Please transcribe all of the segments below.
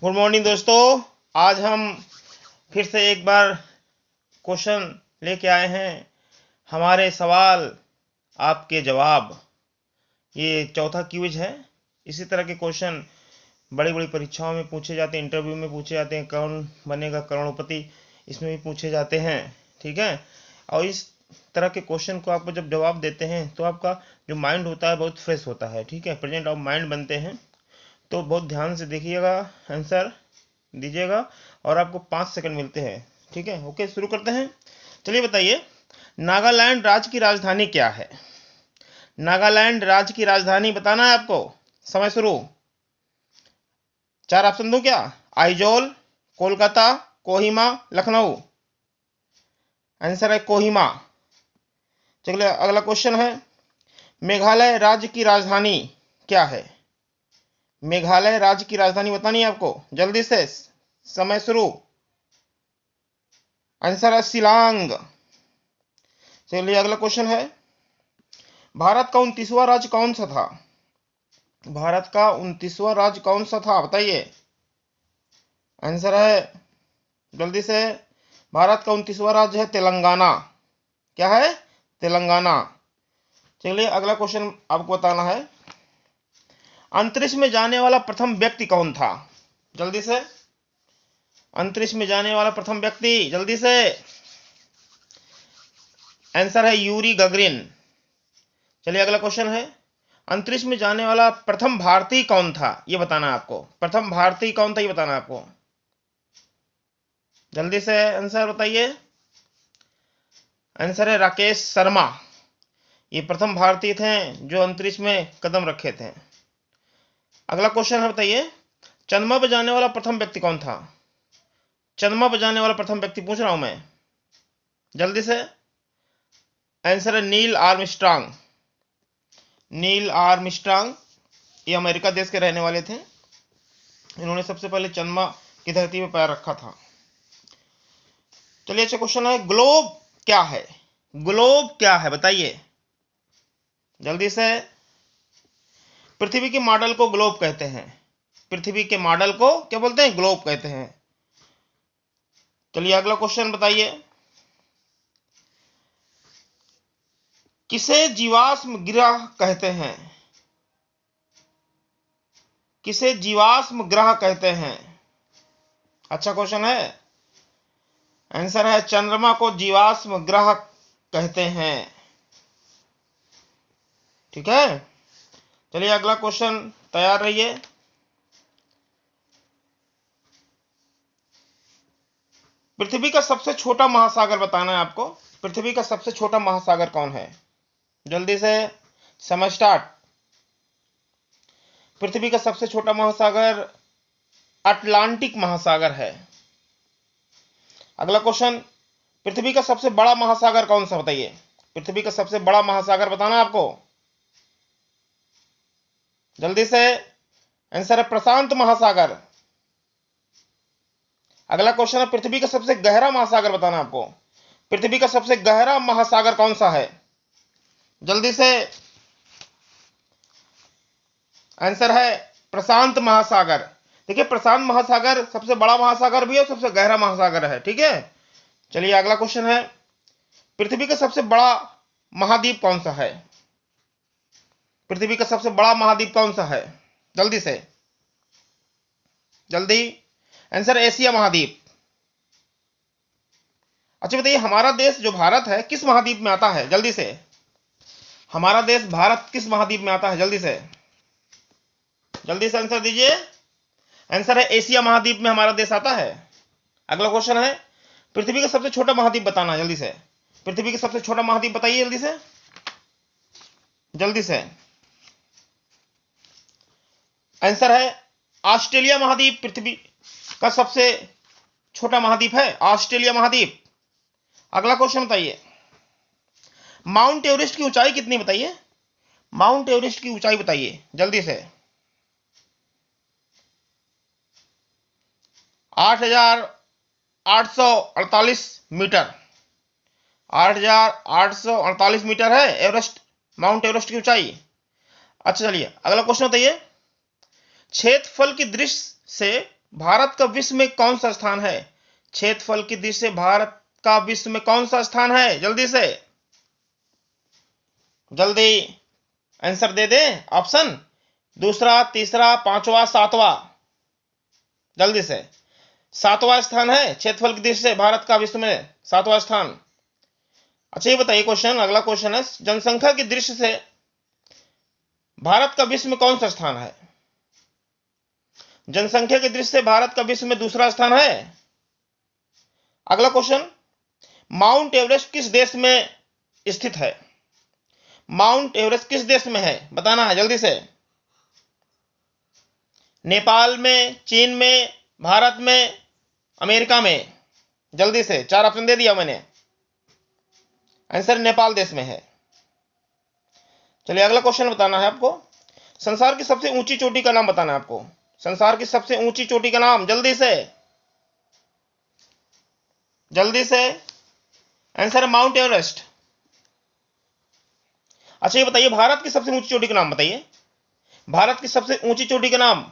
Good morning दोस्तों। आज हम फिर से एक बार क्वेश्चन लेके आए हैं। हमारे सवाल आपके जवाब, ये चौथा क्विज है। इसी तरह के क्वेश्चन बड़ी बड़ी परीक्षाओं में पूछे जाते हैं, इंटरव्यू में पूछे जाते हैं, कौन बनेगा करोड़पति इसमें भी पूछे जाते हैं। ठीक है। और इस तरह के क्वेश्चन को आपको जब जवाब देते हैं तो आपका जो माइंड होता है बहुत फ्रेश होता है। ठीक है, प्रेजेंट ऑफ माइंड बनते हैं। तो बहुत ध्यान से देखिएगा, आंसर दीजिएगा और आपको 5 सेकंड मिलते हैं। ठीक है, ओके, शुरू करते हैं। चलिए बताइए, नागालैंड राज्य की राजधानी क्या है? नागालैंड राज्य की राजधानी बताना है आपको। समय शुरू। 4 ऑप्शन दूं क्या? आइजोल, कोलकाता, कोहिमा, लखनऊ। आंसर है कोहिमा। चलिए अगला क्वेश्चन है, मेघालय राज्य की राजधानी क्या है? मेघालय राज्य की राजधानी बतानी है आपको, जल्दी से, समय शुरू। आंसर है शिलांग। चलिए अगला क्वेश्चन है, भारत का 29वां राज्य कौन सा था? भारत का 29वां राज्य कौन सा था बताइए। आंसर है, जल्दी से, भारत का 29वां राज्य है तेलंगाना। क्या है? तेलंगाना। चलिए अगला क्वेश्चन आपको बताना है, अंतरिक्ष में जाने वाला प्रथम व्यक्ति कौन था? जल्दी से, अंतरिक्ष में जाने वाला प्रथम व्यक्ति, जल्दी से। आंसर है यूरी गगरिन। चलिए अगला क्वेश्चन है, अंतरिक्ष में जाने वाला प्रथम भारतीय कौन था ये बताना है आपको। प्रथम भारतीय कौन था ये बताना है आपको, जल्दी से आंसर बताइए। आंसर है राकेश शर्मा। ये प्रथम भारतीय थे जो अंतरिक्ष में कदम रखे थे। अगला क्वेश्चन है, बताइए, चंद्रमा पर जाने वाला प्रथम व्यक्ति कौन था? चंद्रमा पर जाने वाला प्रथम व्यक्ति पूछ रहा हूं मैं, जल्दी से। आंसर है नील आर्मस्ट्रांग। नील आर्मस्ट्रांग, ये अमेरिका देश के रहने वाले थे। इन्होंने सबसे पहले चंद्रमा की धरती पर पैर रखा था। चलिए अच्छा क्वेश्चन है, ग्लोब क्या है? ग्लोब क्या है बताइए, जल्दी से। पृथ्वी के मॉडल को ग्लोब कहते हैं। पृथ्वी के मॉडल को क्या बोलते हैं? ग्लोब कहते हैं। चलिए अगला क्वेश्चन बताइए, किसे जीवाश्म ग्रह कहते हैं? किसे जीवाश्म ग्रह कहते हैं? अच्छा क्वेश्चन है। आंसर है चंद्रमा को जीवाश्म ग्रह कहते हैं। ठीक है। चलिए अगला क्वेश्चन, तैयार रहिए। पृथ्वी का सबसे छोटा महासागर बताना है आपको। पृथ्वी का सबसे छोटा महासागर कौन है? जल्दी से, समय स्टार्ट। पृथ्वी का सबसे छोटा महासागर अटलांटिक महासागर है। अगला क्वेश्चन, पृथ्वी का सबसे बड़ा महासागर कौन सा बताइए। पृथ्वी का सबसे बड़ा महासागर बताना आपको, जल्दी से। आंसर है प्रशांत महासागर। अगला क्वेश्चन है, पृथ्वी का सबसे गहरा महासागर बताना आपको। पृथ्वी का सबसे गहरा महासागर कौन सा है, जल्दी से। आंसर है प्रशांत महासागर। देखिए, प्रशांत महासागर सबसे बड़ा महासागर भी है और सबसे गहरा महासागर है। ठीक है। चलिए अगला क्वेश्चन है, पृथ्वी का सबसे बड़ा महाद्वीप कौन सा है? पृथ्वी का सबसे बड़ा महाद्वीप कौन सा है, जल्दी से, जल्दी। आंसर एशिया महाद्वीप। अच्छा बताइए, हमारा देश जो भारत है किस महाद्वीप में आता है, जल्दी से। हमारा देश भारत किस महाद्वीप में आता है, जल्दी से, जल्दी से आंसर दीजिए। आंसर है एशिया महाद्वीप में हमारा देश आता है। अगला क्वेश्चन है, पृथ्वी का सबसे छोटा महाद्वीप बताना है, जल्दी से। पृथ्वी का सबसे छोटा महाद्वीप बताइए, जल्दी से, जल्दी से। आंसर है ऑस्ट्रेलिया महाद्वीप। पृथ्वी का सबसे छोटा महाद्वीप है ऑस्ट्रेलिया महाद्वीप। अगला क्वेश्चन बताइए, माउंट एवरेस्ट की ऊंचाई कितनी बताइए। माउंट एवरेस्ट की ऊंचाई बताइए, जल्दी से। 8,848 मीटर। 8,848 मीटर है एवरेस्ट, माउंट एवरेस्ट की ऊंचाई। अच्छा चलिए अगला क्वेश्चन बताइए, क्षेत्रफल की दृष्टि से भारत का विश्व में कौन सा स्थान है? क्षेत्रफल की दृष्टि से भारत का विश्व में कौन सा स्थान है? जल्दी से जल्दी आंसर दे दे। ऑप्शन दूसरा, तीसरा, पांचवा, सातवां। जल्दी से। सातवां स्थान है क्षेत्रफल की दृष्टि से भारत का विश्व में, सातवां स्थान। अच्छा ये बताइए क्वेश्चन, अगला क्वेश्चन है, जनसंख्या की दृष्टि से भारत का विश्व में कौन सा स्थान है? जनसंख्या की दृष्टि से भारत का विश्व में दूसरा स्थान है। अगला क्वेश्चन, माउंट एवरेस्ट किस देश में स्थित है? माउंट एवरेस्ट किस देश में है बताना है जल्दी से। नेपाल में, चीन में, भारत में, अमेरिका में? जल्दी से, 4 ऑप्शन दे दिया मैंने। आंसर नेपाल देश में है। चलिए अगला क्वेश्चन बताना है आपको, संसार की सबसे ऊंची चोटी का नाम बताना है आपको। संसार की सबसे ऊंची चोटी का नाम, जल्दी से जल्दी से। आंसर है माउंट एवरेस्ट। अच्छा ये बताइए भारत की सबसे ऊंची चोटी का नाम बताइए। भारत की सबसे ऊंची चोटी का नाम,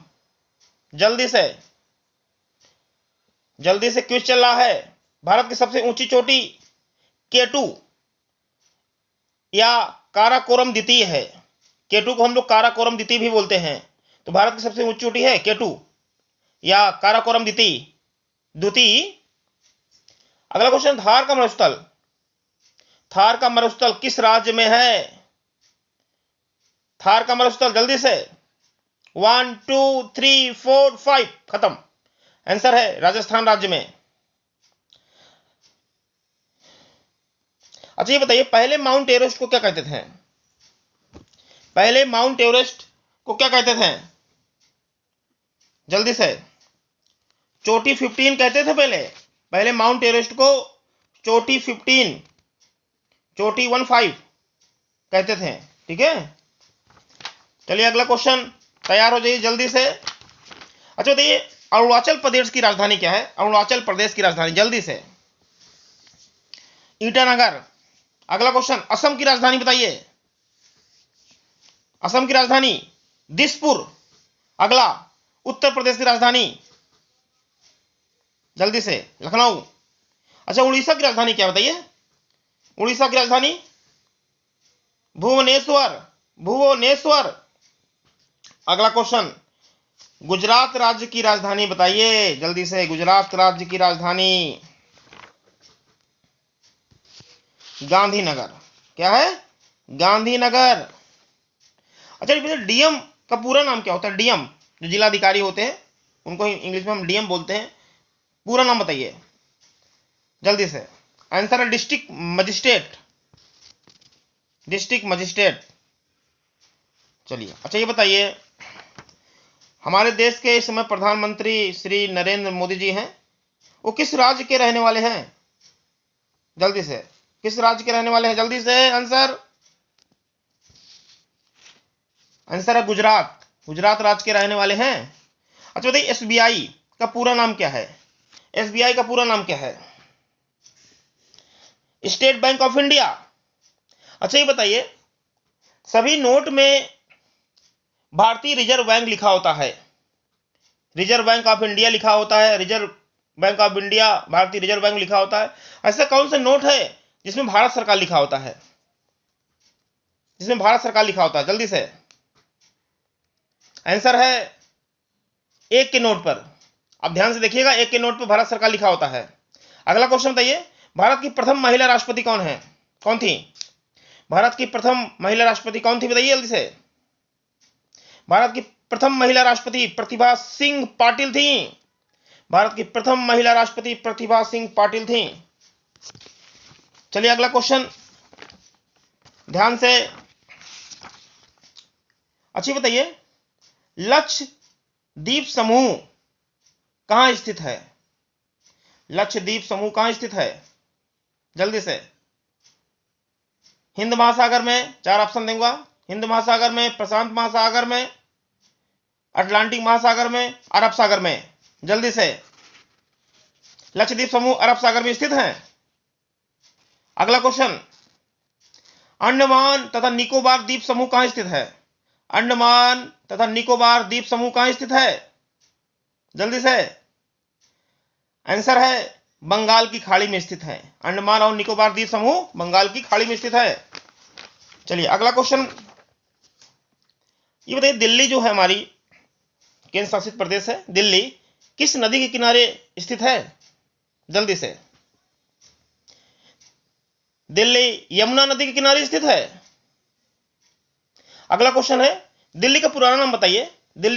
जल्दी से जल्दी से, क्विज चल रहा है। भारत की सबसे ऊंची चोटी केटू या काराकोरम द्वितीय है। केटू को हम लोग काराकोरम द्वितीय भी बोलते हैं। तो भारत की सबसे ऊंची चोटी है केटू या काराकोरम द्वितीय द्वितीय। अगला क्वेश्चन, थार का मरुस्थल, थार का मरुस्थल किस राज्य में है? थार का मरुस्थल, जल्दी से। 1 2 3 4 5 खत्म। आंसर है राजस्थान राज्य में। अच्छा ये बताइए पहले माउंट एवरेस्ट को क्या कहते थे? पहले माउंट एवरेस्ट को क्या कहते थे? जल्दी से। चोटी 15 कहते थे पहले। पहले माउंट एवरेस्ट को चोटी 15, चोटी 15 कहते थे। ठीक है, चलिए अगला क्वेश्चन, तैयार हो जाइए जल्दी से। अच्छा बताइए अरुणाचल प्रदेश की राजधानी क्या है? अरुणाचल प्रदेश की राजधानी, जल्दी से। ईटानगर। अगला क्वेश्चन, असम की राजधानी बताइए। असम की राजधानी दिसपुर। अगला, उत्तर प्रदेश की राजधानी, जल्दी से, लखनऊ। अच्छा उड़ीसा की राजधानी क्या बताइए? उड़ीसा की राजधानी भुवनेश्वर, भुवनेश्वर। अगला क्वेश्चन, गुजरात राज्य की राजधानी बताइए जल्दी से। गुजरात राज्य की राजधानी गांधीनगर। क्या है? गांधीनगर। अच्छा डीएम का पूरा नाम क्या होता है? डीएम जो जिलाधिकारी होते हैं उनको इंग्लिश में हम डीएम बोलते हैं। पूरा नाम बताइए जल्दी से। आंसर है डिस्ट्रिक्ट मजिस्ट्रेट, डिस्ट्रिक्ट मजिस्ट्रेट। चलिए अच्छा ये बताइए हमारे देश के इस समय प्रधानमंत्री श्री नरेंद्र मोदी जी हैं, वो किस राज्य के रहने वाले हैं? जल्दी से, किस राज्य के रहने वाले हैं? जल्दी से आंसर। आंसर है गुजरात, गुजरात राज्य के रहने वाले हैं। अच्छा बताइए एसबीआई का पूरा नाम क्या है? एसबीआई का पूरा नाम क्या है? State bank of India. अच्छा ये बताइए सभी नोट में भारतीय रिजर्व बैंक लिखा होता है, रिजर्व बैंक ऑफ इंडिया लिखा होता है, रिजर्व बैंक ऑफ इंडिया, भारतीय रिजर्व बैंक लिखा होता है। ऐसा कौन सा नोट है जिसमें भारत सरकार लिखा होता है? जिसमें भारत सरकार लिखा होता है, जल्दी से। आंसर है एक के नोट पर। अब ध्यान से देखिएगा, एक के नोट पर भारत सरकार लिखा होता है। अगला क्वेश्चन बताइए भारत की प्रथम महिला राष्ट्रपति कौन है? कौन थी? भारत की प्रथम महिला राष्ट्रपति कौन थी बताइए जल्दी से। भारत की प्रथम महिला राष्ट्रपति प्रतिभा सिंह पाटिल थी। भारत की प्रथम महिला राष्ट्रपति प्रतिभा सिंह पाटिल थी। चलिए अगला क्वेश्चन ध्यान से। अच्छी बताइए लक्षद्वीप समूह कहां स्थित है? लक्षद्वीप समूह कहां स्थित है? जल्दी से। हिंद महासागर में, 4 ऑप्शन दूंगा। हिंद महासागर में, प्रशांत महासागर में, अटलांटिक महासागर में, अरब सागर में? जल्दी से। लक्षद्वीप समूह अरब सागर में स्थित है। अगला क्वेश्चन अंडमान तथा निकोबार द्वीप समूह कहां स्थित है? अंडमान तथा निकोबार द्वीप समूह कहां स्थित है? जल्दी से। आंसर है बंगाल की खाड़ी में स्थित है। अंडमान और निकोबार द्वीप समूह बंगाल की खाड़ी में स्थित है। चलिए अगला क्वेश्चन ये बताइए, दिल्ली जो है हमारी केंद्र शासित प्रदेश है, दिल्ली किस नदी के किनारे स्थित है? जल्दी से। दिल्ली यमुना नदी के किनारे स्थित है। अगला क्वेश्चन है, दिल्ली का पुराना नाम बताइए। दिल्ली